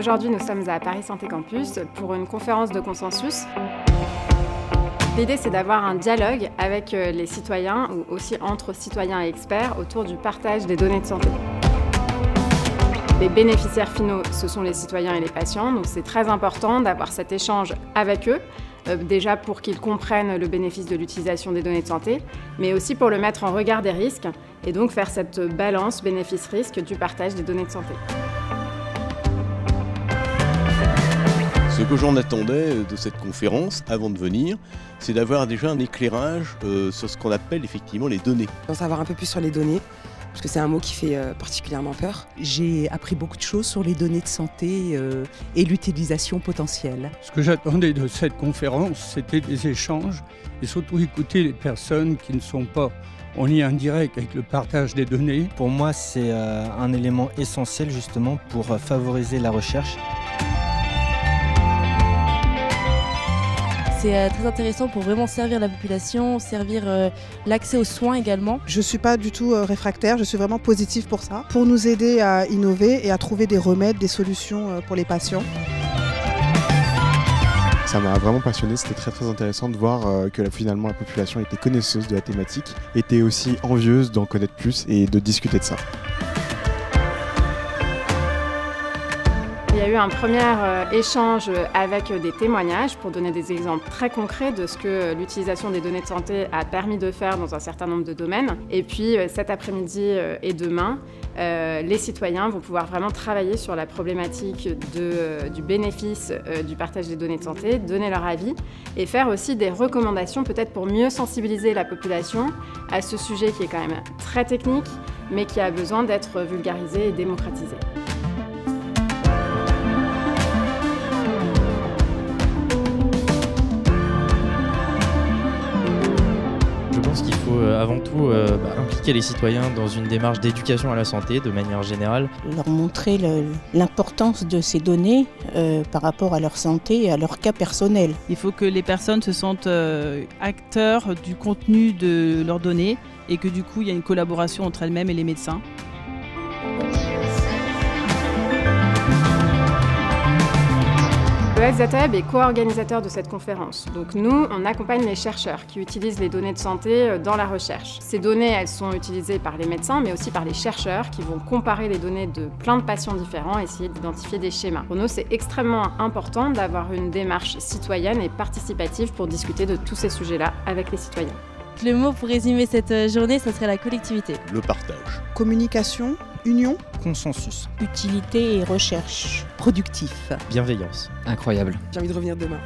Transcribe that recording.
Aujourd'hui, nous sommes à Paris Santé Campus pour une conférence de consensus. L'idée, c'est d'avoir un dialogue avec les citoyens ou aussi entre citoyens et experts autour du partage des données de santé. Les bénéficiaires finaux, ce sont les citoyens et les patients, donc c'est très important d'avoir cet échange avec eux, déjà pour qu'ils comprennent le bénéfice de l'utilisation des données de santé, mais aussi pour le mettre en regard des risques et donc faire cette balance bénéfice-risque du partage des données de santé. Ce que j'en attendais de cette conférence, avant de venir, c'est d'avoir déjà un éclairage sur ce qu'on appelle effectivement les données. D'en savoir un peu plus sur les données, parce que c'est un mot qui fait particulièrement peur. J'ai appris beaucoup de choses sur les données de santé et l'utilisation potentielle. Ce que j'attendais de cette conférence, c'était des échanges et surtout écouter les personnes qui ne sont pas en lien direct avec le partage des données. Pour moi, c'est un élément essentiel justement pour favoriser la recherche. C'est très intéressant pour vraiment servir la population, servir l'accès aux soins également. Je ne suis pas du tout réfractaire, je suis vraiment positive pour ça, pour nous aider à innover et à trouver des remèdes, des solutions pour les patients. Ça m'a vraiment passionné, c'était très intéressant de voir que finalement la population était connaisseuse de la thématique, était aussi envieuse d'en connaître plus et de discuter de ça. Il y a eu un premier échange avec des témoignages pour donner des exemples très concrets de ce que l'utilisation des données de santé a permis de faire dans un certain nombre de domaines. Et puis cet après-midi et demain, les citoyens vont pouvoir vraiment travailler sur la problématique du bénéfice du partage des données de santé, donner leur avis et faire aussi des recommandations peut-être pour mieux sensibiliser la population à ce sujet qui est quand même très technique mais qui a besoin d'être vulgarisé et démocratisé. Je pense qu'il faut avant tout impliquer les citoyens dans une démarche d'éducation à la santé de manière générale. Leur montrer l'importance de ces données par rapport à leur santé et à leur cas personnel. Il faut que les personnes se sentent acteurs du contenu de leurs données et que du coup il y a une collaboration entre elles-mêmes et les médecins. Le Hexatab est co-organisateur de cette conférence. Donc nous, on accompagne les chercheurs qui utilisent les données de santé dans la recherche. Ces données, elles sont utilisées par les médecins, mais aussi par les chercheurs qui vont comparer les données de plein de patients différents et essayer d'identifier des schémas. Pour nous, c'est extrêmement important d'avoir une démarche citoyenne et participative pour discuter de tous ces sujets-là avec les citoyens. Le mot pour résumer cette journée, ça serait la collectivité. Le partage. Communication, union. Consensus. Utilité et recherche. Productif. Bienveillance. Incroyable. J'ai envie de revenir demain.